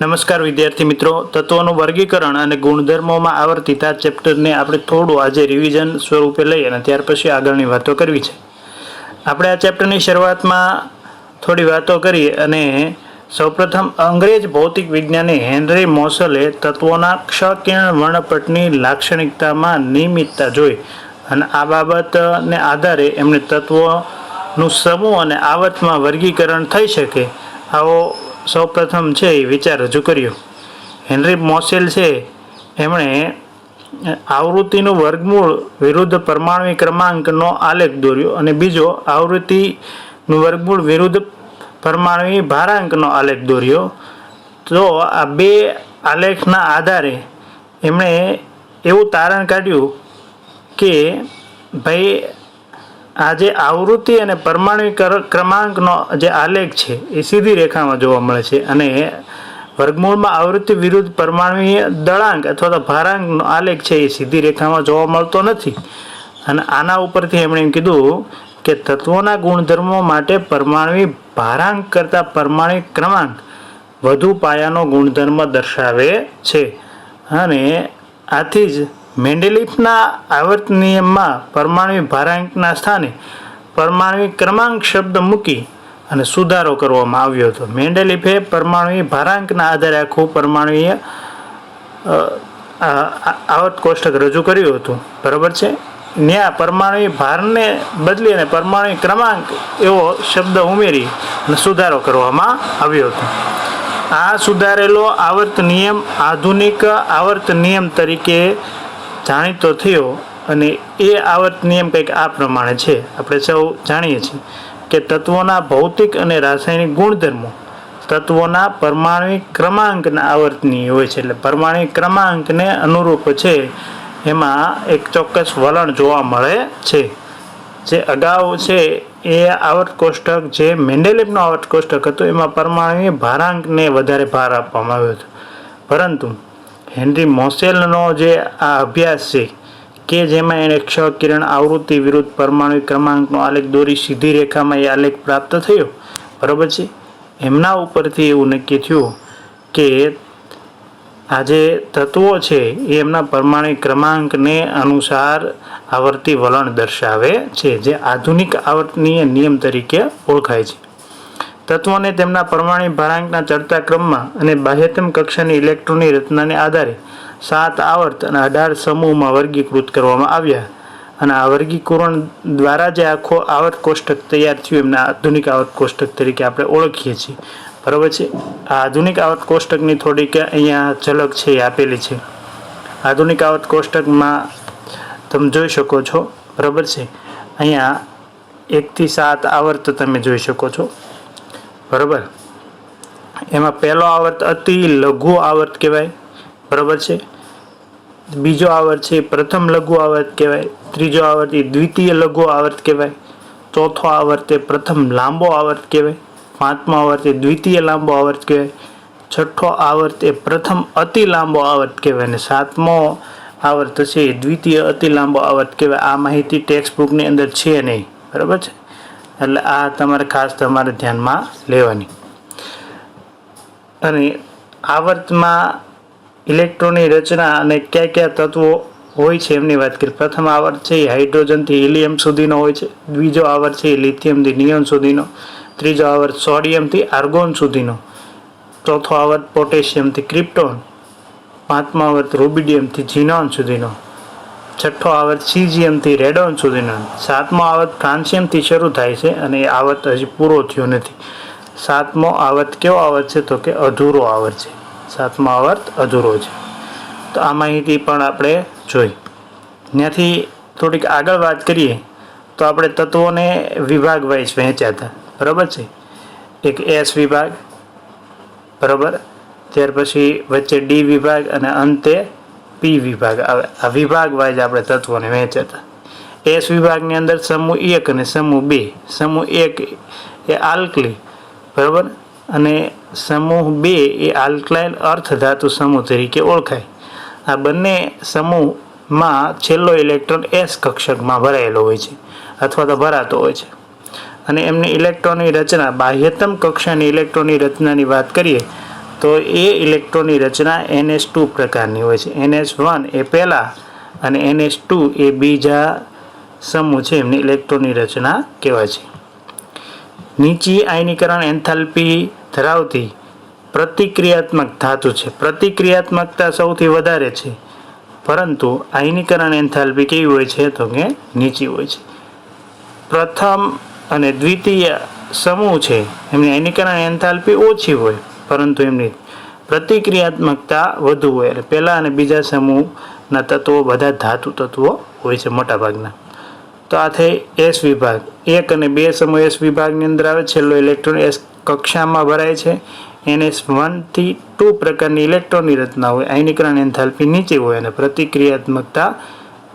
નમસ્કાર વિદ્યાર્થી મિત્રો, તત્વોનું વર્ગીકરણ અને ગુણધર્મોમાં આવર્તિતા ચેપ્ટરને આપણે થોડું આજે રિવિઝન સ્વરૂપે લઈ અને ત્યાર પછી આગળની વાતો કરવી છે. આપણે આ ચેપ્ટરની શરૂઆતમાં થોડી વાતો કરી અને સૌપ્રથમ અંગ્રેજ ભૌતિક વિજ્ઞાની હેનરી મોસલે તત્વોના ક્ષ-કિરણ વર્ણપટની લાક્ષણિકતામાં નિયમિતતા જોઈ અને આ બાબતને આધારે એમણે તત્વોનું સમૂહ અને આવર્તમાં વર્ગીકરણ થઈ શકે આવો સૌપ્રથમ છે એ વિચાર રજૂ કર્યો. હેનરી મોસેલ છે એમણે આવૃત્તિનું વર્ગમૂળ વિરુદ્ધ પરમાણુ ક્રમાંકનો આલેખ દોર્યો અને બીજો આવૃત્તિનું વર્ગમૂળ વિરુદ્ધ પરમાણુ ભારાંકનો આલેખ દોર્યો. તો આ બે આલેખના આધારે એમણે એવું તારણ કાઢ્યું કે ભાઈ આ જે આવૃત્તિ અને પરમાણુ ક્રમાંકનો જે આલેખ છે એ સીધી રેખામાં જોવા મળે છે અને વર્ગમૂળમાં આવૃત્તિ વિરુદ્ધ પરમાણુય દળાંક અથવા તો ભારાંકનો આલેખ છે એ સીધી રેખામાં જોવા મળતો નથી. અને આના ઉપરથી એમણે એમ કીધું કે તત્વોના ગુણધર્મો માટે પરમાણુ ભારાંક કરતાં પરમાણુ ક્રમાંક વધુ પાયાનો ગુણધર્મ દર્શાવે છે. અને આથી જ મેન્ડેલિફના આવર્ત નિયમમાં પરમાણુ ભારાંકના સ્થાને પરમાણુ ક્રમાંક શબ્દ મૂકી અને સુધારો કરવામાં આવ્યો હતો. મેન્ડેલિફે પરમાણુ ભારાંકના આધારે આખું પરમાણુય આવર્ત કોષ્ટક રજૂ કર્યું હતું. બરાબર છે. ત્યાં પરમાણુ ભારને બદલી અને પરમાણુ ક્રમાંક એવો શબ્દ ઉમેરી અને સુધારો કરવામાં આવ્યો હતો. આ સુધારેલો આવર્ત નિયમ આધુનિક આવર્ત નિયમ તરીકે જાણીતો થયો અને એ આવર્ત નિયમ કંઈક આ પ્રમાણે છે. આપણે સૌ જાણીએ છીએ કે તત્વોના ભૌતિક અને રાસાયણિક ગુણધર્મો તત્વોના પરમાણુ ક્રમાંકના આવર્તનીય હોય છે. એટલે પરમાણુ ક્રમાંકને અનુરૂપ છે એમાં એક ચોક્કસ વલણ જોવા મળે છે. જે અગાઉ છે એ આવર્ત કોષ્ટક જે મેન્ડેલિફનો આવર્ત કોષ્ટક હતો એમાં પરમાણુ ભારાંકને વધારે ભાર આપવામાં આવ્યો હતો. પરંતુ હેનરી મોસેલનો જે આ અભ્યાસ છે કે જેમાં એણે ક્ષ-કિરણ આવૃત્તિ વિરુદ્ધ પરમાણુ ક્રમાંકનો આલેખ દોરી સીધી રેખામાં એ આલેખ પ્રાપ્ત થયો. બરાબર છે. એમના ઉપરથી એવું નક્કી થયું કે આ જે તત્વો છે એ એમના પરમાણુ ક્રમાંકને અનુસાર આવર્તી વલણ દર્શાવે છે, જે આધુનિક આવર્તનીય નિયમ તરીકે ઓળખાય છે. તત્વોને તેમના પરમાણુ ભારાંકના ચડતા ક્રમમાં અને બાહ્યતમ કક્ષાની ઇલેક્ટ્રોનની રચનાને આધારે 7 આવર્ત અને 18 સમૂહમાં વર્ગીકૃત કરવામાં આવ્યા. અને આ વર્ગીકરણ દ્વારા જે આખો આવર્ત કોષ્ટક તૈયાર થયું એમને આધુનિક આવર્ત કોષ્ટક તરીકે આપણે ઓળખીએ છીએ. બરાબર છે. આ આધુનિક આવર્ત કોષ્ટકની થોડીક અહીંયા ઝલક છે એ આપેલી છે. આધુનિક આવર્ત કોષ્ટકમાં તમે જોઈ શકો છો. બરાબર છે. અહીંયા 1 થી 7 આવર્ત તમે જોઈ શકો છો. બરાબર. એમાં પહેલો આવર્ત અતિ લઘુ આવર્ત કહેવાય. બરાબર છે. બીજો આવર્ત છે પ્રથમ લઘુ આવર્ત કહેવાય. ત્રીજો આવર્ત એ દ્વિતીય લઘુ આવર્ત કહેવાય. ચોથો આવર્ત એ પ્રથમ લાંબો આવર્ત કહેવાય. પાંચમો આવર્ત એ દ્વિતીય લાંબો આવર્ત કહેવાય. છઠ્ઠો આવર્ત એ પ્રથમ અતિ લાંબો આવર્ત કહેવાય. અને સાતમો આવર્ત છે એ દ્વિતીય અતિ લાંબો આવર્ત કહેવાય. આ માહિતી ટેક્સ્ટ બુકની અંદર છે નહીં. બરાબર છે. એટલે આ તમારે ખાસ તમારે ધ્યાનમાં લેવાની. અને આવર્તમાં ઇલેક્ટ્રોનની રચના અને કયા કયા તત્વો હોય છે એમની વાત કરીએ. પ્રથમ આવર્ત છે એ હાઇડ્રોજનથી હિલિયમ સુધીનો હોય છે. બીજો આવર્ત છે એ લિથિયમથી નિયોન સુધીનો. ત્રીજો આવર્ત સોડિયમથી આર્ગોન સુધીનો. ચોથો આવર્ત પોટેશિયમથી ક્રિપ્ટોન. પાંચમો આવર્ત રૂબિડિયમથી ઝીનોન સુધીનો. છઠ્ઠો આવર્ત સીઝિયમથી રેડોન સુધીનો. સાતમો આવર્ત ફ્રાન્સિયમથી શરૂ થાય છે અને એ આવર્ત હજી પૂરો થયો નથી. સાતમો આવર્ત કેવો આવર્ત છે? તો કે અધૂરો આવર્ત છે. સાતમો આવર્ત અધૂરો છે. તો આ માહિતી પણ આપણે જોઈ. ત્યાંથી થોડીક આગળ વાત કરીએ તો આપણે તત્વોને વિભાગ વાઇઝ વહેંચ્યા હતા. બરાબર છે. એક એસ વિભાગ. બરાબર. ત્યાર પછી વચ્ચે ડી વિભાગ અને અંતે પી વિભાગ આવે. આ વિભાગ વાઇઝ આપણે તત્વોને વહેંચ્યા હતા. એસ વિભાગની અંદર સમૂહ 1 અને સમૂહ 2. સમૂહ 1 એ આલ્કલી. બરાબર. અને સમૂહ 2 એ આલ્કલાઇન અર્થ ધાતુ સમૂહ તરીકે ઓળખાય. આ બંને સમૂહમાં છેલ્લો ઇલેક્ટ્રોન એસ કક્ષકમાં ભરાયેલો હોય છે અથવા તો ભરાતો હોય છે. અને એમની ઇલેક્ટ્રોનની રચના બાહ્યતમ કક્ષાની ઇલેક્ટ્રોનની રચનાની વાત કરીએ તો એ ઇલેક્ટ્રોનની રચના NH2 પ્રકારની હોય છે. NH1 એ પહેલા અને NH2 એ બીજા સમૂહ છે, એમની ઇલેક્ટ્રોનની રચના કહેવાય છે. નીચી આયનીકરણ એન્થાલ્પી ધરાવતી પ્રતિક્રિયાત્મક ધાતુ છે. પ્રતિક્રિયાત્મકતા સૌથી વધારે છે, પરંતુ આયનીકરણ એન્થાલ્પી કેવી હોય છે તો કે નીચી હોય છે. પ્રથમ અને દ્વિતીય સમૂહ છે એમની આયનીકરણ એન્થાલ્પી ઓછી હોય, પરંતુ એમની પ્રતિક્રિયાત્મકતા વધુ હોય. એટલે પહેલા અને બીજા સમૂહના તત્વો બધા ધાતુ તત્વો હોય છે મોટા ભાગના. તો આ થઈ S વિભાગ. 1 અને 2 સમૂહ S વિભાગની અંદર આવે. છેલ્લો ઇલેક્ટ્રોન S કક્ષામાં ભરાય છે. NH1 થી 2 પ્રકારની ઇલેક્ટ્રોનની રચના હોય, આયનીકરણ એન્થાલ્પી નીચે હોય અને પ્રતિક્રિયાત્મકતા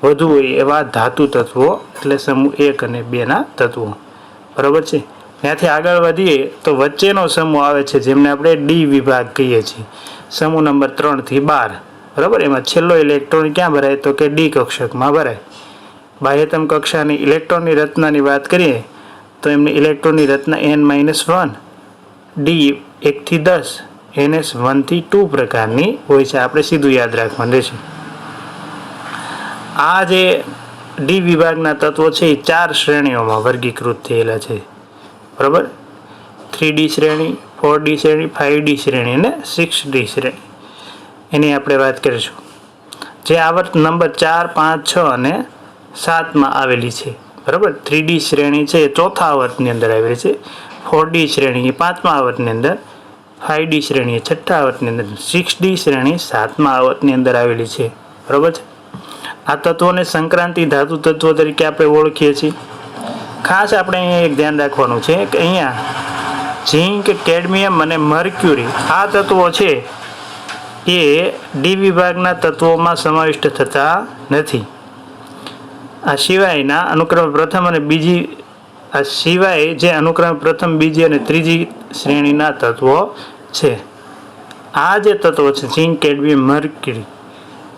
વધુ હોય એવા ધાતુ તત્વો, એટલે સમૂહ 1 અને 2 ના તત્વો. બરાબર છે. ત્યાંથી આગળ વધીએ તો વચ્ચેનો સમૂહ આવે છે, જેમને આપણે D વિભાગ કહીએ છીએ. સમૂહ નંબર 3 થી 12. બરાબર. એમાં છેલ્લો ઇલેક્ટ્રોન ક્યાં ભરાય તો કે D કક્ષકમાં ભરાય. બાહ્યતમ કક્ષાની ઇલેક્ટ્રોનની રચનાની વાત કરીએ તો એમની ઇલેક્ટ્રોનની રચના N-1, D 1 થી 10, NS 1 થી 2 પ્રકારની હોય છે. આપણે સીધું યાદ રાખવાનું રહેશે. આ જે D વિભાગના તત્વો છે એ 4 શ્રેણીઓમાં વર્ગીકૃત થયેલા છે. બરાબર. 3D શ્રેણી, 4D શ્રેણી, 5D શ્રેણી અને 6D શ્રેણી. એની આપણે વાત કરીશું. જે આવર્ત નંબર 4, 5, 6 અને 7માં આવેલી છે. બરાબર. 3D શ્રેણી છે એ ચોથા આવર્તની અંદર આવેલી છે. 4D શ્રેણી એ 5મા આવર્તની અંદર, 5D શ્રેણી એ 6ઠ્ઠા આવર્તની અંદર, 6D શ્રેણી 7મા આવર્તની અંદર આવેલી છે. બરાબર છે. આ તત્વોને સંક્રાંતિ ધાતુ તત્વો તરીકે આપણે ઓળખીએ છીએ. ખાસ આપણે અહીંયા એક ધ્યાન રાખવાનું છે કે અહીંયા ઝીંક, કેડમિયમ અને મર્ક્યુરી આ તત્વો છે એ D વિભાગના તત્વોમાં સમાવિષ્ટ થતા નથી. આ સિવાયના અનુક્રમે પ્રથમ અને બીજી આ સિવાય જે અનુક્રમે પ્રથમ, બીજી અને ત્રીજી શ્રેણીના તત્વો છે. આ જે તત્વો છે ઝીંક, કેડમિયમ, મર્ક્યુરી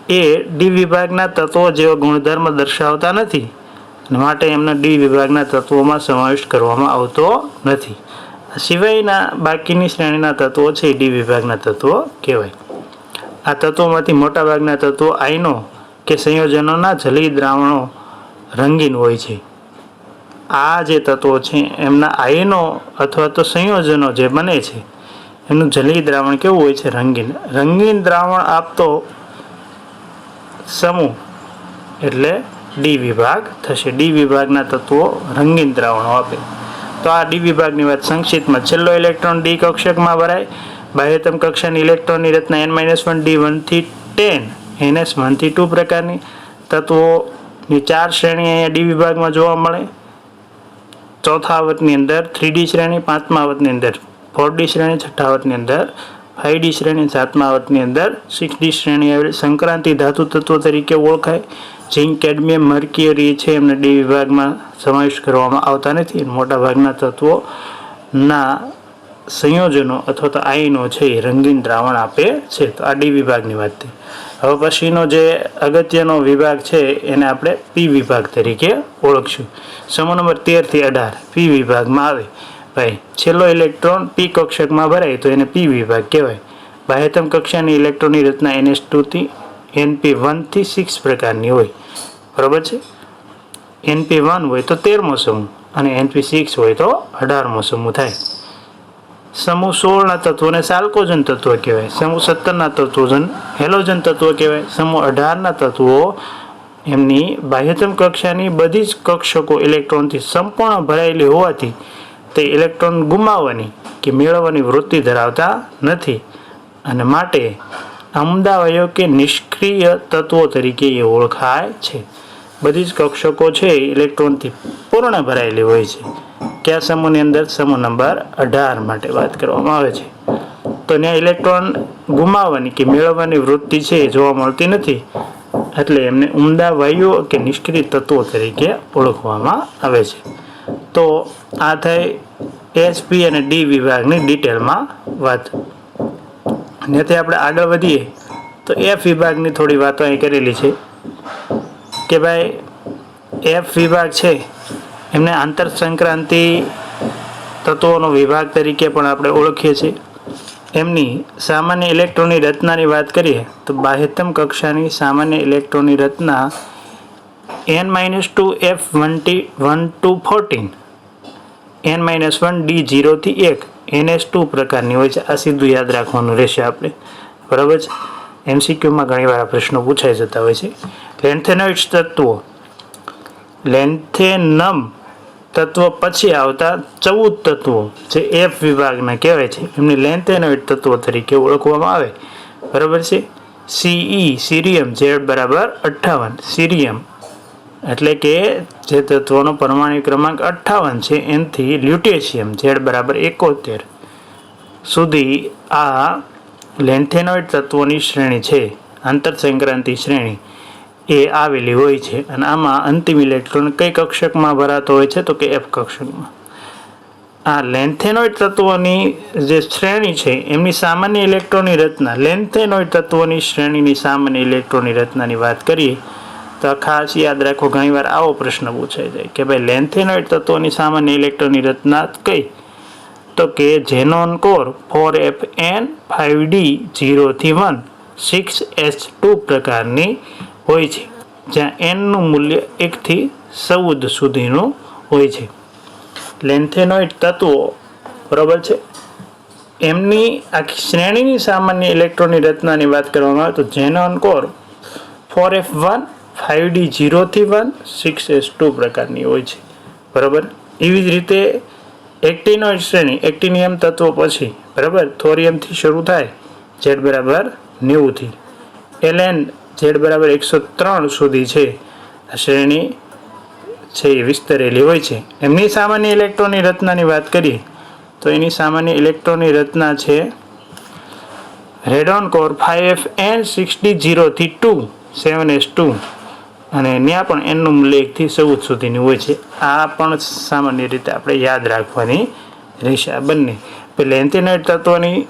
એ D વિભાગના તત્વો જેવા ગુણધર્મ દર્શાવતા નથી, અને માટે એમના D વિભાગના તત્વોમાં સમાવેશ કરવામાં આવતો નથી. સિવાયના બાકીની શ્રેણીના તત્વો છે એ D વિભાગના તત્વો કહેવાય. આ તત્વોમાંથી મોટાભાગના તત્વો આયનો કે સંયોજનોના જલીય દ્રાવણો રંગીન હોય છે. આ જે તત્વો છે એમના આયનો અથવા તો સંયોજનો જે બને છે એમનું જલીય દ્રાવણ કેવું હોય છે? રંગીન. રંગીન દ્રાવણ આપતો સમૂહ એટલે D વિભાગ થશે. D વિભાગના તત્વો રંગીન દ્રાવણો આપે. તો આ D વિભાગની વાત સંક્ષિપ્તમાં. છેલ્લો ઇલેક્ટ્રોન D કક્ષકમાં ભરાય. બાહ્યતમ કક્ષાની ઇલેક્ટ્રોનની રચના N-1, D 1 થી 10, NS 1 થી 2 પ્રકારની તત્વોની 4 શ્રેણી અહીંયા D વિભાગમાં જોવા મળે. ચોથા આવર્તની અંદર 3D શ્રેણી, 5મા આવર્તની અંદર 4D શ્રેણી, 6ઠ્ઠા આવર્તની અંદર 5D શ્રેણી, 7મા આવર્તની અંદર 6D શ્રેણી આવેલી. સંક્રાંતિ ધાતુ તત્વો તરીકે ઓળખાય. ઝીંક, કેડમિયમ, મર્ક્યુરી છે એમને D વિભાગમાં સમાવેશ કરવામાં આવતા નથી. મોટાભાગના તત્વોના સંયોજનો અથવા તો આયનો છે એ રંગીન દ્રાવણ આપે છે. તો આ D વિભાગની વાત થઈ. હવે પછીનો જે અગત્યનો વિભાગ છે એને આપણે P વિભાગ તરીકે ઓળખશું. સમૂહ નંબર 13 થી 18 P વિભાગમાં આવે. ભાઈ છેલ્લો ઇલેક્ટ્રોન P કક્ષકમાં ભરાય તો એને P વિભાગ કહેવાય. બાહ્યતમ કક્ષાની ઇલેક્ટ્રોનની રચના NH2 થી NP1 થી 6 પ્રકારની હોય. બરાબર છે. NP1 હોય તો 13મો સમૂહ અને NP6 હોય તો 18મો સમૂહ થાય. સમૂહ 16ના તત્વોને સાલ્કોજન તત્વો કહેવાય. સમૂહ 17ના તત્વો હેલોજન તત્વો કહેવાય. સમૂહ 18ના તત્વો એમની બાહ્યતમ કક્ષાની બધી જ કક્ષકો ઇલેક્ટ્રોનથી સંપૂર્ણ ભરાયેલી હોવાથી તે ઇલેક્ટ્રોન ગુમાવવાની કે મેળવવાની વૃત્તિ ધરાવતા નથી, અને માટે અમદાવાયો કે નિષ્ક્રિય તત્વો તરીકે એ ઓળખાય છે. બધી જ કક્ષકો છે ઇલેક્ટ્રોનથી પૂર્ણ ભરાયેલી હોય છે. કયા સમૂહની અંદર? સમૂહ નંબર 18 માટે વાત કરવામાં આવે છે. તો ત્યાં ઇલેક્ટ્રોન ગુમાવવાની કે મેળવવાની વૃત્તિ છે એ જોવા મળતી નથી, એટલે એમને ઉમદા વાયુઓ કે નિષ્ક્રિય તત્વો તરીકે ઓળખવામાં આવે છે. તો આ થઈ SP અને D વિભાગની ડિટેલમાં વાત. ત્યાંથી આપણે આગળ વધીએ તો F વિભાગની થોડી વાતો અહીં કરેલી છે કે ભાઈ F વિભાગ છે એમને આંતર સંક્રાંતિ તત્વોનો વિભાગ તરીકે પણ આપણે ઓળખીએ છીએ. એમની સામાન્ય ઇલેક્ટ્રોનની રચનાની વાત કરીએ તો બાહ્યતમ કક્ષાની સામાન્ય ઇલેક્ટ્રોનની રચના n-2 f1 to 14 n-1 d0 થી 1 ns2 પ્રકારની હોય છે. આ સીધું યાદ રાખવાનું રહેશે આપણે, બરાબર છે. MCQમાં ઘણી વાર આ પ્રશ્નો પૂછાઈ જતા હોય છે. લેન્થેનોઇડ્સ તત્વો, લેન્થેનમ તત્વ પછી આવતા 14 તત્વો જે F વિભાગના કહેવાય છે એમને લેન્થેનોઇડ તત્વો તરીકે ઓળખવામાં આવે, બરાબર છે. Ce સીરિયમ Z બરાબર 58, સીરિયમ એટલે કે જે તત્વનો પરમાણુ ક્રમાંક 58 છે એનાથી લ્યુટેશિયમ Z બરાબર 71 સુધી આ લેન્થેનોઇડ તત્વોની શ્રેણી છે, આંતરસંક્રાંતિ શ્રેણી એ આવેલી હોય છે. અને આમાં અંતિમ ઇલેક્ટ્રોન કઈ કક્ષકમાં ભરાતો હોય છે તો કે F કક્ષકમાં. આ લેન્થેનોઇડ તત્વોની જે શ્રેણી છે એમની સામાન્ય ઇલેક્ટ્રોનની રચના, લેન્થેનોઇડ તત્વોની શ્રેણીની સામાન્ય ઇલેક્ટ્રોનની રચનાની વાત કરીએ તો ખાસ યાદ રાખો, ઘણીવાર આવો પ્રશ્ન પૂછાઈ જાય કે ભાઈ લેન્થેનોઇડ તત્વોની સામાન્ય ઇલેક્ટ્રોનની રચના કઈ, તો કે ઝેનોન કોર 4Fn 5d0 થી 1 6s2 પ્રકારની હોય છે, જ્યાં n નું મૂલ્ય 1 થી 14 સુધીનું હોય છે. લેન્થેનોઇડ તત્વો, બરાબર છે, એમની આખી શ્રેણીની સામાન્ય ઇલેક્ટ્રોનની રચનાની વાત કરવામાં આવે તો ઝેનોન કોર 4F1 5d0 થી 1 6s2 પ્રકારની હોય છે, બરાબર. એવી જ રીતે એક્ટિનોઇડ શ્રેણી, એક્ટિનિયમ તત્વો પછી, બરાબર, થોરિયમથી શરૂ થાય Z બરાબર 90 થી Ln Z બરાબર 103 સુધી છે આ શ્રેણી છે એ વિસ્તરેલી હોય છે. એમની સામાન્ય ઇલેક્ટ્રોનની રચનાની વાત કરીએ તો એની સામાન્ય ઇલેક્ટ્રોનની રચના છે રેડોન કોર 5Fn 6d0 થી 2 7s2 અને ત્યાં પણ n નું મૂલ્ય 1 થી 14 સુધીની હોય છે. આ પણ સામાન્ય રીતે આપણે યાદ રાખવાની રહેશે. આ બંને લેન્થેનોઇડ તત્વની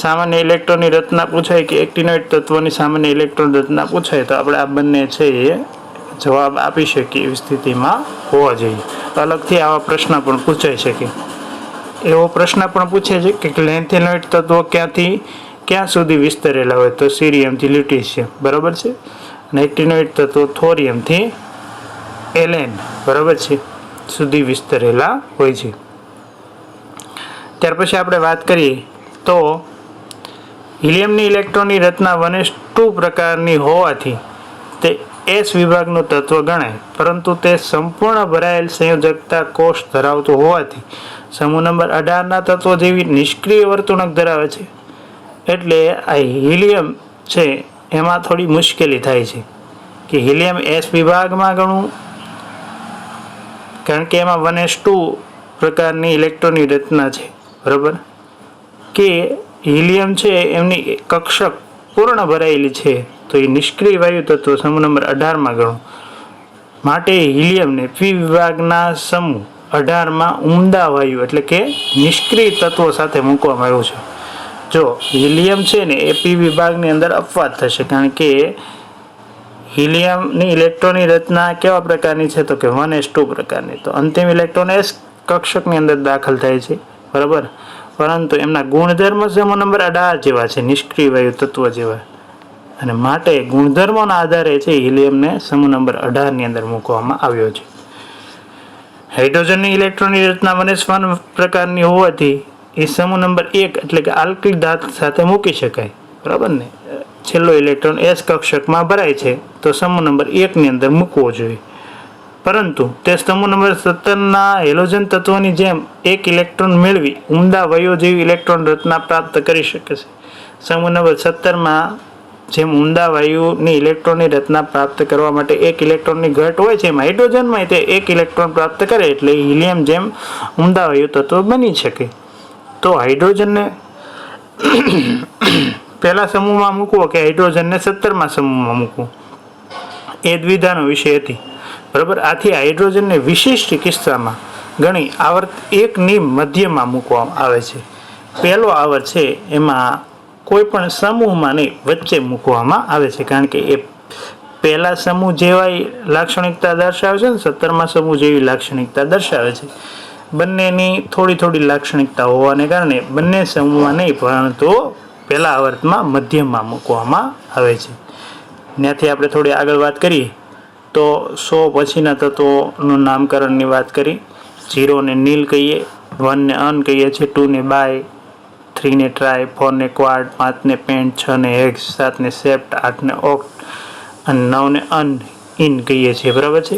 સામાન્ય ઇલેક્ટ્રોનની રચના પૂછાય કે એક્ટિનોઇડ તત્વની સામાન્ય ઇલેક્ટ્રોન રચના પૂછાય તો આપણે આ બંને છે એ જવાબ આપી શકીએ એવી સ્થિતિમાં હોવા જોઈએ. અલગથી આવા પ્રશ્ન પણ પૂછાઈ શકે. એવો પ્રશ્ન પણ પૂછે છે કે લેન્થેનોઇડ તત્વો ક્યાંથી ક્યાં સુધી વિસ્તરેલા હોય તો સીરિયમથી લ્યુટેશિયમ, બરાબર છે. અને એક્ટિનોઇડ તત્વો થોરિયમથી Ln, બરાબર છે, સુધી વિસ્તરેલા હોય છે. ત્યાર પછી આપણે વાત કરીએ તો હિલિયમની ઇલેક્ટ્રોનની રચના 1s2 પ્રકારની હોવાથી તે S વિભાગનું તત્વ ગણાય, પરંતુ તે સંપૂર્ણ ભરાયેલ સંયોજકતા કોષ ધરાવતું હોવાથી સમૂહ નંબર 18ના તત્વો જેવી નિષ્ક્રિય વર્તણૂક ધરાવે છે. એટલે આ હિલિયમ છે એમાં થોડી મુશ્કેલી થાય છે કે હિલિયમ S વિભાગમાં ગણવું, કારણ કે એમાં 1s2 પ્રકારની ઇલેક્ટ્રોનની રચના છે, બરાબર, કે હિલિયમ છે એમની કક્ષક પૂર્ણ ભરાયેલી છે તો એ નિષ્ક્રિય વાયુ તત્વ સમૂહ નંબર 18માં ગણવું. માટે હિલિયમને P વિભાગના સમૂહ 18માં ઉમદા વાયુ એટલે કે નિષ્ક્રિય તત્વો સાથે મૂકવામાં આવ્યું છે. જો હિલિયમ છે ને એ P વિભાગની અંદર અપવાદ થશે, કારણ કે હિલિયમની ઇલેક્ટ્રોનની રચના કેવા પ્રકારની છે તો કે 1s2 પ્રકારની, તો અંતિમ ઇલેક્ટ્રોન S કક્ષકની અંદર દાખલ થાય છે, બરાબર, પરંતુ એમના ગુણધર્મ સમૂહ નંબર 18 જેવા છે, નિષ્ક્રિય વાયુ તત્વ જેવા, અને માટે ગુણધર્મોના આધારે છે હિલિયમને સમૂહ નંબર 18 ની અંદર મૂકવામાં આવ્યો છે. હાઇડ્રોજનની ઇલેક્ટ્રોનની રચના 1s1 પ્રકારની હોવાથી એ સમૂહ નંબર 1 એટલે કે આલ્કિલ ધાતુ સાથે મૂકી શકાય, બરાબર ને. છેલ્લો ઇલેક્ટ્રોન S કક્ષકમાં ભરાય છે તો સમૂહ નંબર 1 ની અંદર મૂકવો જોઈએ, પરંતુ તે સમૂહ નંબર 17ના હેલોજન તત્વોની જેમ એક ઇલેક્ટ્રોન મેળવી ઉમદા વયો જેવી ઇલેક્ટ્રોન રચના પ્રાપ્ત કરી શકે છે. સમૂહ નંબર 17માં જેમ ઉમદા વાયુની ઇલેક્ટ્રોનની રચના પ્રાપ્ત કરવા માટે એક ઇલેક્ટ્રોનની ઘટ હોય છે, એમ હાઇડ્રોજનમાં તે એક ઇલેક્ટ્રોન પ્રાપ્ત કરે એટલે હિલિયમ જેમ ઉમદા વાયુ તત્વ બની શકે. તો હાઇડ્રોજનને પહેલા સમૂહમાં મૂકવો કે હાઇડ્રોજનને 17મા સમૂહમાં મૂકવું એ દ્વિધાનો વિષય હતી, બરાબર. આથી હાઇડ્રોજનને વિશિષ્ટ કિસ્સામાં ઘણી આવર્ત 1ની મધ્યમાં મૂકવામાં આવે છે. પહેલો આવર્ત છે એમાં કોઈ પણ સમૂહમાં નહીં, વચ્ચે મૂકવામાં આવે છે, કારણ કે એ પહેલા સમૂહ જેવા લાક્ષણિકતા દર્શાવે છે ને 17મા સમૂહ જેવી લાક્ષણિકતા દર્શાવે છે. બંનેની થોડી થોડી લાક્ષણિકતા હોવાને કારણે બંને સમૂહમાં નહીં પરંતુ પહેલા આવર્તમાં મધ્યમમાં મૂકવામાં આવે છે. ત્યાંથી આપણે થોડી આગળ વાત કરીએ તો 100 પછીના તત્વોનું નામકરણની વાત કરી. 0 ને નીલ કહીએ, 1 ને અન કહીએ છીએ, 2 ને બાય, 3 ને ટ્રાય, 4 ને ક્વાડ, 5 ને પેન્ટ, 6 ને હેક્સ, 7 ને સેપ્ટ, 8 ને ઓક્ટ અને 9 ને અન ઇન કહીએ છીએ. બરાબર છે.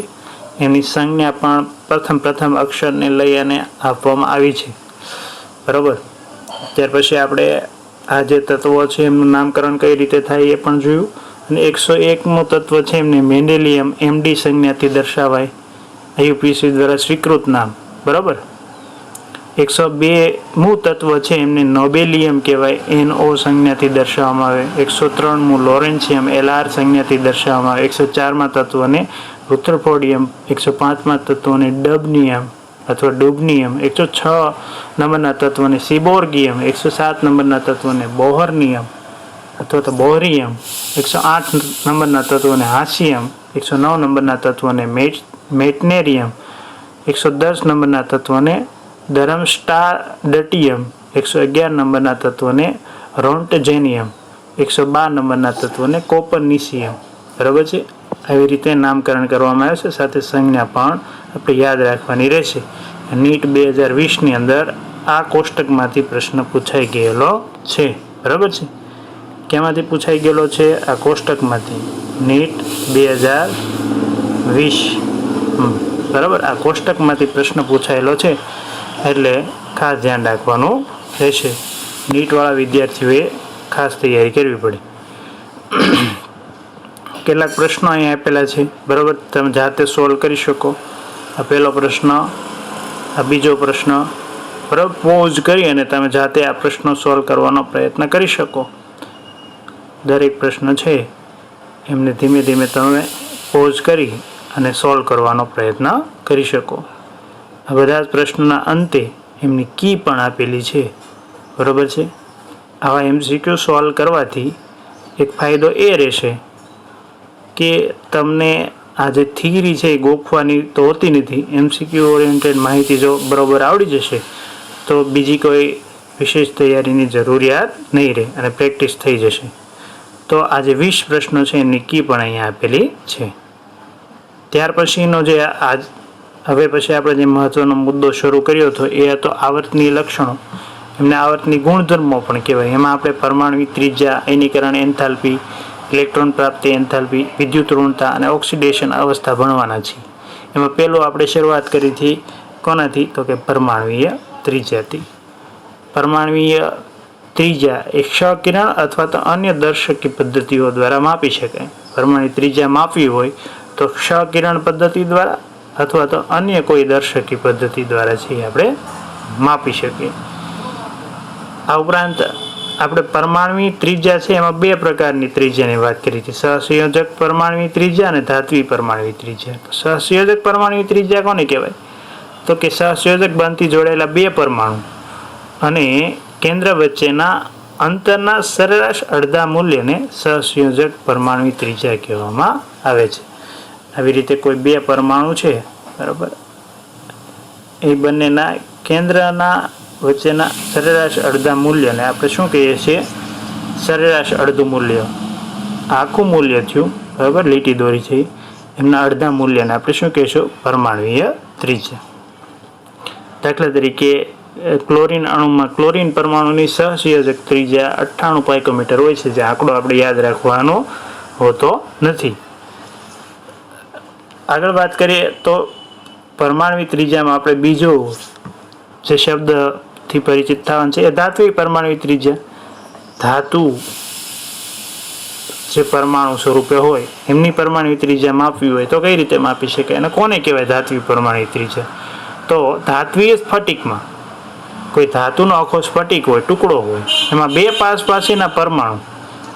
એની સંજ્ઞા પણ પ્રથમ અક્ષરને લઈ અને આપવામાં આવી છે. બરાબર. ત્યાર પછી આપણે આ જે તત્વો છે એમનું નામકરણ કઈ રીતે થાય એ પણ જોયું. અને 101મું તત્વ છે એમને મેન્ડેલિયમ MD સંજ્ઞાથી દર્શાવાય, IUPAC દ્વારા સ્વીકૃત નામ. બરાબર. 102મું તત્વ છે એમને નોબેલિયમ કહેવાય, NO સંજ્ઞાથી દર્શાવવામાં આવે. 103મું લોરેન્શિયમ LR સંજ્ઞાથી દર્શાવવામાં આવે. 104માં તત્વને રુથરફોર્ડિયમ, 105માં તત્વને ડબનિયમ અથવા ડુબનિયમ, 106 નંબરના તત્વને સિબોર્ગિયમ, 107 નંબરના તત્વને બોહરનિયમ અથવા તો બોહરિયમ, 108 નંબરના તત્વને હાસિયમ, 109 નંબરના તત્વને મેટનેરિયમ, 110 નંબરના તત્વને ધર્મસ્ટાડટિયમ, 111 નંબરના તત્વને રોન્ટજેનિયમ, 112 નંબરના તત્વને કોપરનિસિયમ. બરાબર છે. આવી રીતે નામકરણ કરવામાં આવે છે. સાથે સંજ્ઞા પણ આપણે યાદ રાખવાની રહેશે. નીટ 2020ની અંદર આ કોષ્ટકમાંથી પ્રશ્ન પૂછાઈ ગયેલો છે. બરાબર છે. કેમાંથી પૂછાઈ ગયેલો છે? આ કોષ્ટકમાંથી. નીટ 2020. બરાબર. આ કોષ્ટકમાંથી પ્રશ્ન પૂછાયેલો છે એટલે ખાસ ધ્યાન રાખવાનું રહેશે. નીટવાળા વિદ્યાર્થીઓએ ખાસ તૈયારી કરવી પડે. કેટલાક પ્રશ્નો અહીંયા આપેલા છે. બરાબર. તમે જાતે સોલ્વ કરી શકો. આ પહેલો પ્રશ્ન, આ બીજો પ્રશ્ન. બરાબર. પોઝ કરી અને તમે જાતે આ પ્રશ્નો સોલ્વ કરવાનો પ્રયત્ન કરી શકો. દરેક પ્રશ્ન છે એમને ધીમે ધીમે તમે પોઝ કરી અને સોલ્વ કરવાનો પ્રયત્ન કરી શકો. આ બધા જ પ્રશ્નોના અંતે એમની કી પણ આપેલી છે. બરાબર છે. આવા MCQ સોલ્વ કરવાથી એક ફાયદો એ રહેશે કે તમને આ જે થિયરી છે એ ગોખવાની તો હોતી નથી. MCQ ઓરિએન્ટેડ માહિતી જો બરાબર આવડી જશે તો બીજી કોઈ વિશેષ તૈયારીની જરૂરિયાત નહીં રહે અને પ્રેક્ટિસ થઈ જશે. તો આ જે 20 પ્રશ્નો છે એમની કી પણ અહીંયા આપેલી છે. ત્યાર પછીનો જે હવે પછી આપણે જે મહત્વનો મુદ્દો શરૂ કર્યો હતો એ હતો આવર્તની લક્ષણો. એમને આવર્તની ગુણધર્મો પણ કહેવાય. એમાં આપણે પરમાણુ ત્રિજ્યા, અયનીકરણ એન્થાલ્પી, ઇલેક્ટ્રોન પ્રાપ્તિ એન્થાલ્પી, વિદ્યુત ઋણતા અને ઓક્સિડેશન અવસ્થા ભણવાના છીએ. એમાં પહેલું આપણે શરૂઆત કરી હતી કોનાથી? તો કે પરમાણુય ત્રિજ્યાથી. પરમાણુય ત્રિજ્યા એ ક્ષ-કિરણ અથવા તો અન્ય દર્શકી પદ્ધતિઓ દ્વારા માપી શકાય. પરમાણુ ત્રિજ્યા માપવી હોય તો ક્ષ-કિરણ પદ્ધતિ દ્વારા અથવા તો અન્ય કોઈ દર્શકી પદ્ધતિ દ્વારા છે આપણે માપી શકીએ. આ ઉપરાંત આપણે પરમાણુ ત્રિજ્યા છે એમાં 2 પ્રકારની ત્રિજ્યાની વાત કરી હતી. સહસંયોજક પરમાણુ ત્રિજ્યા અને ધાત્વી પરમાણુ ત્રિજ્યા. તો સહસંયોજક પરમાણુ ત્રિજ્યા કોને કહેવાય? તો કે સહસંયોજક બનતી જોડાયેલા 2 પરમાણુ અને કેન્દ્ર વચ્ચેના અંતરના સરેરાશ અડધા મૂલ્યને સહસંયોજક પરમાણુ ત્રિજ્યા કહેવામાં આવે છે. આવી રીતે કોઈ 2 પરમાણુ છે, બરાબર, એ બંનેના કેન્દ્રના વચ્ચેના સરેરાશ અડધા મૂલ્યને આપણે શું કહીએ છીએ? સરેરાશ અડધું મૂલ્ય. આખું મૂલ્ય થયું, બરાબર, લીટી દોરી છે, એમના અડધા મૂલ્યને આપણે શું કહીશું? પરમાણુય ત્રિજ્યા. દાખલા તરીકે ક્લોરીન અણુમાં ક્લોરીન પરમાણુની સહસંયોજક ત્રિજ્યા 98 પાઇકોમીટર હોય છે, જે આંકડો આપણે યાદ રાખવાનો હોતો નથી. આગળ વાત કરીએ તો પરમાણુ ત્રિજ્યામાં આપણે બીજો જે શબ્દથી પરિચિત થવાનું છે એ ધાત્વી પરમાણુ ત્રિજ્યા. ધાતુ જે પરમાણુ સ્વરૂપે હોય એમની પરમાણુ ત્રિજ્યા માપવી હોય તો કઈ રીતે માપી શકાય અને કોને કહેવાય ધાત્વી પરમાણુ ત્રિજ્યા? તો ધાત્વીય સ્ફટિકમાં કોઈ ધાતુનો આખો સ્ફટિક હોય, ટુકડો હોય, એમાં 2 પાસપાસીના પરમાણુ,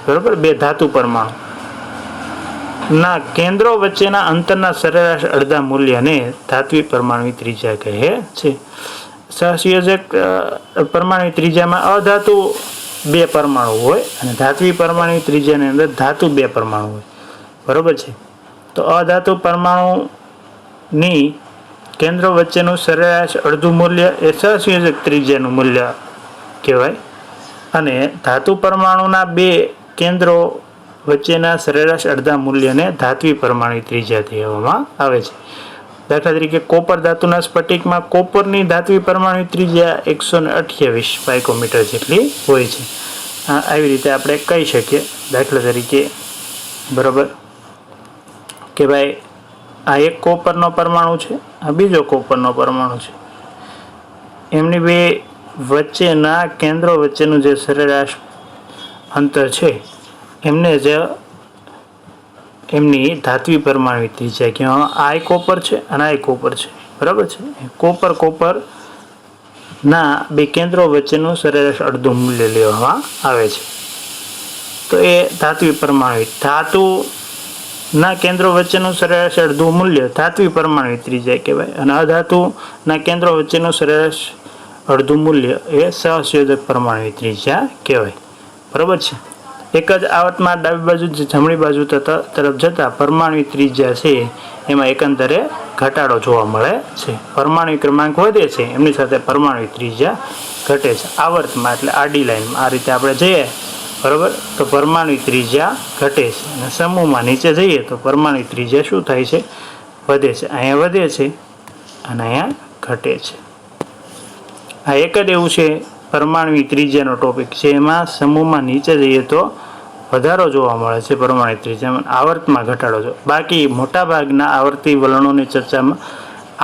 બરાબર, 2 ધાતુ પરમાણુ ના કેન્દ્રો વચ્ચેના અંતરના સરેરાશ અડધા મૂલ્યને ધાત્વી પરમાણુ ત્રિજ્યા કહે છે. સહસંયોજક પરમાણુ ત્રિજ્યામાં અધાતુ 2 પરમાણુ હોય અને ધાત્વી પરમાણુ ત્રિજ્યાની અંદર ધાતુ 2 પરમાણુ હોય, બરોબર છે. તો અધાતુ પરમાણુની કેન્દ્રો વચ્ચેનું સરેરાશ અડધું મૂલ્ય એ સહસંયોજક ત્રિજ્યાનું મૂલ્ય કહેવાય. અને ધાતુ પરમાણુના બે કેન્દ્રો વચ્ચેના સરેરાશ અડધા મૂલ્યને ધાત્વી પરમાણુ ત્રિજ્યા કહેવામાં આવે છે. દાખલા તરીકે કોપર ધાતુના સ્ફટિકમાં કોપરની ધાત્વી પરમાણુ ત્રિજ્યા 128 પાઇકોમીટર જેટલી હોય છે. આવી રીતે આપણે કહી શકીએ. દાખલા તરીકે બરાબર કે ભાઈ આ એક કોપરનો પરમાણુ છે, આ બીજો કોપરનો પરમાણુ છે. એમની બે વચ્ચેના કેન્દ્રો વચ્ચેનું જે સરેરાશ અંતર છે એમને જ એમની ધાત્વી પરમાણુ ત્રિજ્યા કહેવામાં. આ કોપર છે અને આ કોપર છે, બરાબર છે. કોપર ના બે કેન્દ્રો વચ્ચેનું સરેરાશ અડધું મૂલ્ય લેવામાં આવે છે. તો એ ધાત્વી પરમાણુ. ધાતુના કેન્દ્રો વચ્ચેનું સરેરાશ અડધું મૂલ્ય ધાત્વી પરમાણુ ત્રિજ્યા કહેવાય. અને અધાતુના કેન્દ્રો વચ્ચેનું સરેરાશ અડધું મૂલ્ય એ સહસંયોજક પરમાણુ ત્રિજ્યા કહેવાય, બરાબર છે. એક જ આવર્તમાં ડાબી બાજુ જમણી બાજુ તરફ જતા પરમાણુ ત્રિજ્યા છે એમાં એકંદરે ઘટાડો જોવા મળે છે. પરમાણુ ક્રમાંક વધે છે, એમની સાથે પરમાણુ ત્રિજ્યા ઘટે છે. આવર્તમાં એટલે આડી લાઈનમાં આ રીતે આપણે જઈએ, બરાબર, તો પરમાણુ ત્રિજ્યા ઘટે છે. અને સમૂહમાં નીચે જઈએ તો પરમાણુ ત્રિજ્યા શું થાય છે? વધે છે. અહીંયા વધે છે અને અહીંયા ઘટે છે. આ એક જ એવું છે પરમાણુ ત્રિજ્યાનો ટોપિક છે, એમાં સમૂહમાં નીચે જઈએ તો વધારો જોવા મળે છે પરમાણુ ત્રિજ્યામાં, આવર્તમાં ઘટાડો જો. બાકી મોટાભાગના આવર્તી વલણોની ચર્ચામાં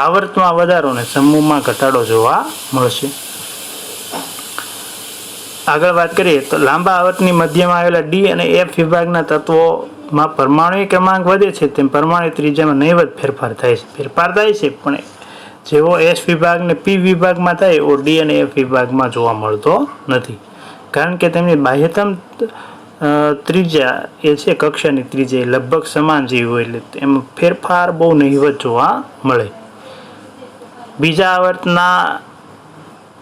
આવર્તમાં વધારો અને સમૂહમાં ઘટાડો જોવા મળશે. આગળ વાત કરીએ તો લાંબા આવર્તની મધ્યમાં આવેલા ડી અને એફ વિભાગના તત્વોમાં પરમાણુ ક્રમાંક વધે છે તેમ પરમાણુ ત્રિજ્યામાં નહીવત ફેરફાર થાય છે. પણ જેવો એસ વિભાગ ને પી વિભાગમાં થાય એવો ડી અને એફ વિભાગમાં જોવા મળતો નથી. કારણ કે તેમની બાહ્યતમ ત્રિજ્યા એ છે કક્ષાની ત્રિજ્યા લગભગ સમાન જેવી હોય, એટલે એમાં ફેરફાર બહુ નહીવત જોવા મળે. બીજા આવર્તના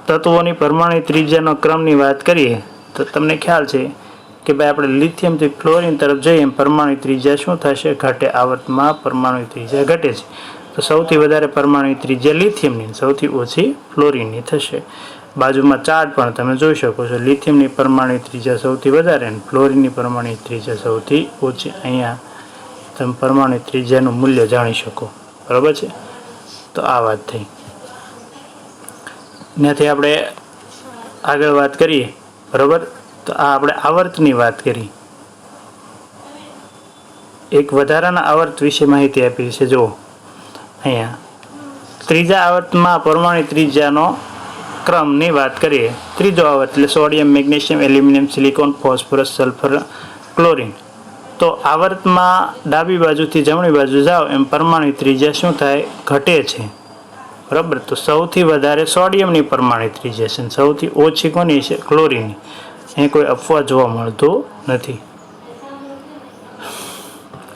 તત્વોની પરમાણુ ત્રિજ્યાનો ક્રમની વાત કરીએ તો તમને ખ્યાલ છે કે ભાઈ આપણે લિથિયમથી ફ્લોરિન તરફ જઈએ એમ પરમાણુ ત્રિજ્યા શું થશે? ઘટે. આવર્તમાં પરમાણુ ત્રિજ્યા ઘટે છે. તો સૌથી વધારે પરમાણુ ત્રિજ્યા લિથિયમની, સૌથી ઓછી ફ્લોરિનની થશે. બાજુમાં ચાર્ટ પણ તમે જોઈ શકો છો. લિથિયમની પરમાણુ ત્રિજ્યા સૌથી વધારે અને ફ્લોરિનની પરમાણુ ત્રિજ્યા સૌથી ઓછી. અહીંયા તમે પરમાણુ ત્રિજ્યાનું મૂલ્ય જાણી શકો, બરાબર છે. તો આ વાત થઈ. ત્યાંથી આપણે આગળ વાત કરીએ, બરાબર. તો આ આપણે આવર્તની વાત કરી. એક વધારાના આવર્ત વિશે માહિતી આપી છે. જુઓ અહીંયા ત્રીજા આવર્તમાં પરમાણુ ત્રિજ્યાનો ક્રમની વાત કરીએ. ત્રીજો આવર્ત એટલે sodium, magnesium, aluminium, silicon, phosphorus, sulphur, chlorine. તો આવર્તમાં ડાબી બાજુથી જમણી બાજુ જાઓ એમ પરમાણુ ત્રિજ્યા શું થાય? ઘટે છે, બરાબર. તો સૌથી વધારે સોડિયમની પરમાણુ ત્રિજ્યા છે, સૌથી ઓછી કોની છે? ક્લોરિનની. અહીં કોઈ અફવા જોવા મળતું નથી.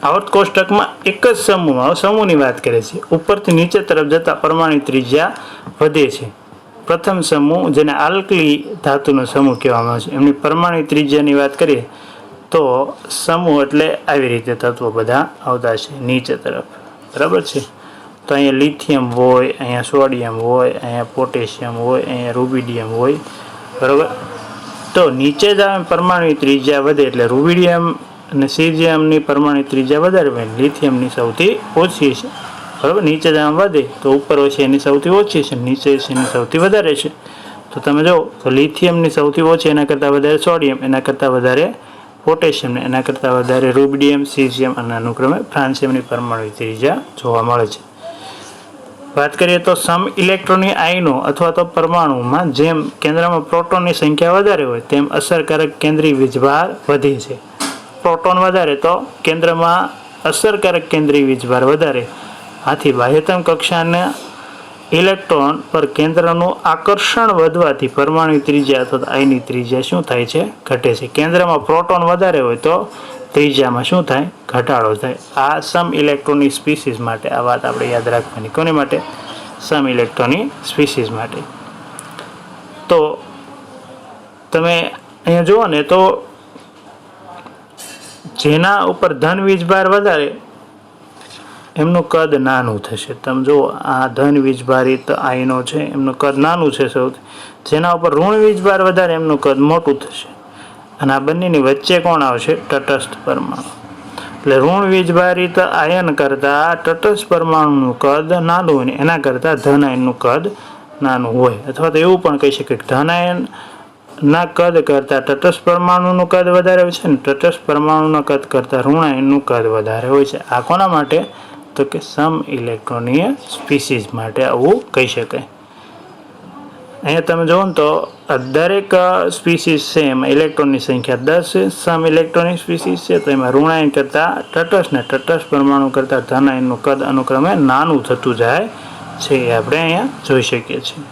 આવર્ત કોષ્ટકમાં એક જ સમૂહની વાત કરે છે. ઉપરથી નીચે તરફ જતા પરમાણુ ત્રિજ્યા વધે છે. પ્રથમ સમૂહ જેને આલ્કલી ધાતુનો સમૂહ કહેવામાં આવે છે, એમની પરમાણુ ત્રિજ્યાની વાત કરીએ તો સમૂહ એટલે આવી રીતે તત્વો બધા આવતા છે નીચે તરફ, બરાબર છે. તો અહીંયા લિથિયમ હોય, અહીંયા સોડિયમ હોય, અહીંયા પોટેશિયમ હોય, અહીંયા રૂબિડિયમ હોય, બરાબર. તો નીચે જ પરમાણુ ત્રિજ્યા વધે એટલે રૂબિડિયમ અને સીઝિયમની પરમાણુ ત્રિજ્યા વધારે હોય, લિથિયમની સૌથી ઓછી છે, બરાબર. નીચે જવા વધે તો ઉપર હોય છે એની સૌથી ઓછી છે, નીચે છે એની સૌથી વધારે છે. તો તમે જો તો લિથિયમની સૌથી ઓછી, એના કરતાં વધારે સોડિયમ, એના કરતાં વધારે પોટેશિયમ, એના કરતાં વધારે રૂબિડિયમ, સીઝિયમ અને અનુક્રમે ફ્રાન્સિયમની પરમાણુ ત્રિજ્યા જોવા મળે છે. વાત કરીએ તો સમ ઇલેક્ટ્રોનની આયનો અથવા તો પરમાણુમાં જેમ કેન્દ્રમાં પ્રોટોનની સંખ્યા વધારે હોય તેમ અસરકારક કેન્દ્રીય વીજભાર વધે છે. પ્રોટોન વધારે તો કેન્દ્રમાં અસરકારક કેન્દ્રીય વીજભાર વધારે. આથી બાહ્યતમ કક્ષાના ઇલેક્ટ્રોન પર કેન્દ્રનું આકર્ષણ વધવાથી પરમાણુ ત્રિજ્યા અથવા આયની ત્રિજ્યા શું થાય છે? ઘટે છે. કેન્દ્રમાં પ્રોટોન વધારે હોય તો ત્રિજ્યામાં શું થાય? ઘટાડો થાય. આ સમ ઇલેક્ટ્રોનની સ્પીસીસ માટે આ વાત આપણે યાદ રાખવાની. કોની માટે? સમ ઇલેક્ટ્રોનની સ્પીસીસ માટે. તો તમે અહીંયા જુઓ ને તો જેના ઉપર ધન વીજભાર વધારે એમનું કદ નાનું થશે. તમે જુઓ આ ધન વીજભારિત આયનો છે એમનું કદ નાનું છે સૌથી, જેના ઉપર ઋણ વીજભાર વધારે એમનું કદ મોટું થશે. અને આ બંનેની વચ્ચે કોણ આવશે? તટસ્થ પરમાણુ. એટલે ઋણ વીજભારિત આયન કરતાં તટસ્થ પરમાણુનું કદ નાનું હોય ને એના કરતાં ધન આયનનું કદ નાનું હોય. અથવા તો એવું પણ કહી શકીએ કે ધન આયનના કદ કરતાં તટસ્થ પરમાણુનું કદ વધારે હોય છે ને તટસ્થ પરમાણુના કદ કરતાં ઋણ આયનનું કદ વધારે હોય છે. આ કોના માટે? તો કે સમ ઇલેક્ટ્રોનીય સ્પીસીઝ માટે આવું કહી શકાય. અહીંયા તમે જુઓ ને તો દરેક સ્પીસીઝ છે એમાં ઇલેક્ટ્રોનની સંખ્યા 10 છે. સમ ઇલેક્ટ્રોનિક સ્પીસીઝ છે તો એમાં ઋણાયન કરતાં તટસ્થ ને તટસ્થ પરમાણુ કરતાં ધન આયનનું કદ અનુક્રમે નાનું થતું જાય છે. એ આપણે અહીંયા જોઈ શકીએ છીએ.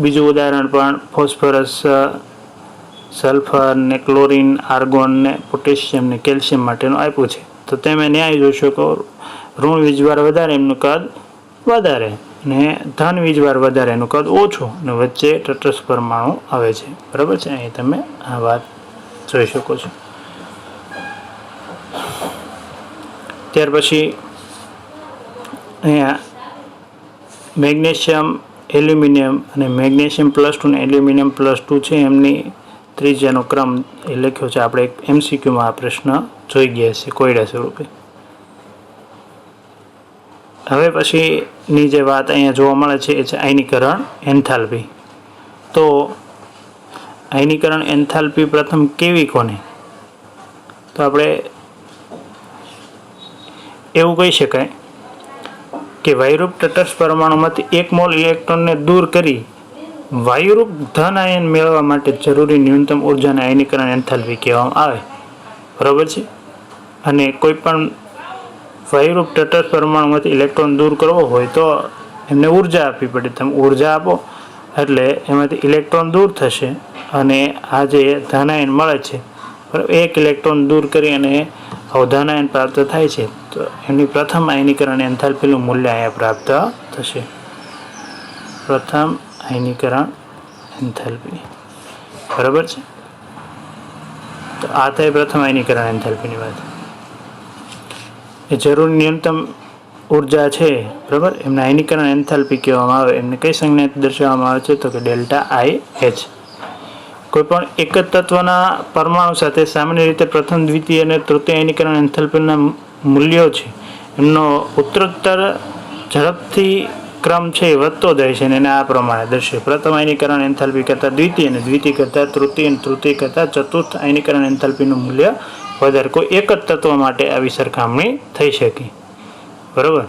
બીજું ઉદાહરણ પણ ફોસ્ફરસ, સલ્ફર ને ક્લોરીન, આર્ગોન ને પોટેશિયમ ને કેલ્શિયમ માટેનું આપ્યું છે. તો તમે ન્યાય જોઈ શકો ઋણ વીજભાર વધારે એમનું કદ વધારે ને ધન વીજભાર વધારે એનું કદ ઓછું ને વચ્ચે તટસ્થ પરમાણુ આવે છે. બરાબર છે? અહીં તમે આ વાત જોઈ શકો છો. ત્યાર પછી અહીંયા મેગ્નેશિયમ, એલ્યુમિનિયમ અને મેગ્નેશિયમ +2 અને એલ્યુમિનિયમ +2 છે એમની ત્રિજ્યાનો ક્રમ એ લખ્યો છે. આપણે એક MCQમાં આ પ્રશ્ન જોઈ ગયા છે કોયડા સ્વરૂપે. હવે પછીની જે વાત અહીંયા જોવા મળે છે એ છે આયનીકરણ એન્થાલ્પી. તો આયનીકરણ એન્થાલ્પી પ્રથમ કેવી કોને? તો આપણે એવું કહી શકાય કે વાયુરૂપ તટસ્થ પરમાણુમાંથી 1 મોલ ઇલેક્ટ્રોનને દૂર કરી વાયુરૂપ ધન આયન મેળવવા માટે જરૂરી ન્યૂનતમ ઉર્જાને આયનીકરણ એન્થાલ્પી કહેવામાં આવે. બરાબર છે? અને કોઈ પણ વાયુરૂપ તટસ્થ પરમાણુમાંથી ઇલેક્ટ્રોન દૂર કરવો હોય તો એમને ઉર્જા આપવી પડે. તમે ઉર્જા આપો એટલે એમાંથી ઇલેક્ટ્રોન દૂર થશે અને આ જે ધન આયન મળે છે બરાબર, 1 ઇલેક્ટ્રોન દૂર કરી અને ધન આયન પ્રાપ્ત થાય છે તો એમની પ્રથમ આયનીકરણ એન્થાલ્પીનું મૂલ્ય અહીંયા પ્રાપ્ત થશે. પ્રથમ આયનીકરણ એન્થાલ્પી. બરાબર છે? તો આ થાય પ્રથમ આયનીકરણ એન્થાલ્પીની વાત. એ જરૂરી ન્યૂનતમ ઉર્જા છે બરાબર, એમને આયનીકરણ એન્થાલ્પી કહેવામાં આવે. એમને કઈ સંજ્ઞાથી દર્શાવવામાં આવે છે? તો કે ΔIH. કોઈપણ એક જ તત્વના પરમાણુ સાથે સામાન્ય રીતે પ્રથમ, દ્વિતીય અને તૃતીય આયનીકરણ એન્થાલ્પીના મૂલ્યો છે એમનો ઉત્તરોત્તર ઝડપથી ક્રમ છે એ વધતો જાય છે અને એને આ પ્રમાણે દર્શાવે. પ્રથમ આયનીકરણ એન્થાલ્પી કરતાં દ્વિતીય અને દ્વિતીય કરતાં તૃતીય અને તૃતીય કરતાં ચતુર્થ આયનીકરણ એન્થાલ્પીનું મૂલ્ય વધારે. કોઈ એક જ તત્વ માટે આવી સરખામણી થઈ શકે. બરાબર?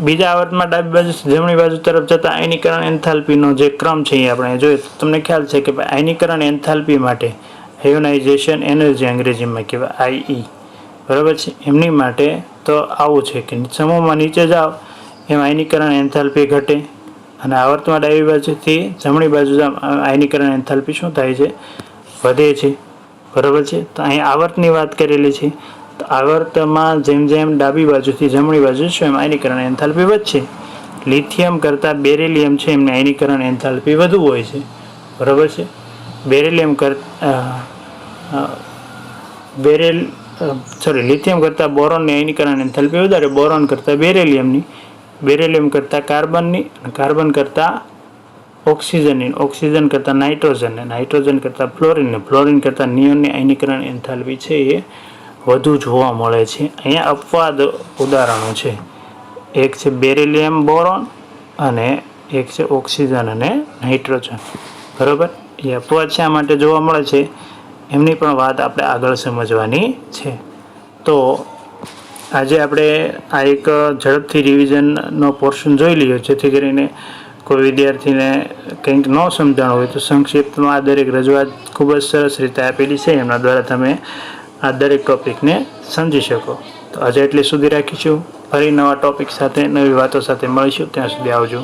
બીજા આવર્તમાં ડાબી બાજુ જમણી બાજુ તરફ જતા આયનીકરણ એન્થાલ્પીનો જે ક્રમ છે એ આપણે જોઈએ તો તમને ખ્યાલ છે કે આયનીકરણ એન્થાલ્પી માટે આયોનાઇઝેશન એનર્જી અંગ્રેજીમાં કહેવાય IE. બરાબર છે? એમની માટે તો આવું છે કે સમૂહમાં નીચે જાઓ એમ આયનીકરણ એન્થાલ્પી ઘટે અને આવર્તમાં ડાબી બાજુથી જમણી બાજુ આયનીકરણ એન્થાલ્પી શું થાય છે? વધે છે. બરાબર છે? તો અહીં આવર્તની વાત કરેલી છે. તો આવર્તમાં જેમ જેમ ડાબી બાજુથી જમણી બાજુ છે એમ આયનીકરણ એન્થાલ્પી વધશે. લિથિયમ કરતાં બેરિલિયમ છે એમને આયનીકરણ એન્થાલ્પી વધુ હોય છે. બરાબર છે? લિથિયમ કરતાં બોરોનની આયનીકરણ એન્થાલ્પી વધારે. બોરોન કરતાં બેરિલિયમ કરતાં કાર્બનની, કાર્બન કરતાં ઓક્સિજનની, ઓક્સિજન કરતાં નાઇટ્રોજનને, નાઇટ્રોજન કરતાં ફ્લોરિનને, ફ્લોરિન કરતાં નિયોનની આયનીકરણ એન્થાલ્પી છે એ વધુ જોવા મળે છે. અહીંયા અપવાદ ઉદાહરણો છે. એક છે બેરિલિયમ બોરોન અને એક છે ઓક્સિજન અને નાઇટ્રોજન. બરાબર? એ અપવાદ શા માટે જોવા મળે છે એમની પણ વાત આપણે આગળ સમજવાની છે. તો આજે આપણે આ એક ઝડપથી રિવિઝનનો પોર્શન જોઈ લીધો જેથી કરીને કોઈ વિદ્યાર્થીને કંઈક ન સમજાણું હોય તો સંક્ષિપ્તમાં આ દરેક રજૂઆત ખૂબ જ સરસ રીતે આપેલી છે. એમના દ્વારા તમે આ દરેક ટૉપિકને સમજી શકો. તો આજે એટલી સુધી રાખીશું. ફરી નવા ટૉપિક સાથે, નવી વાતો સાથે મળીશું. ત્યાં સુધી આવજો.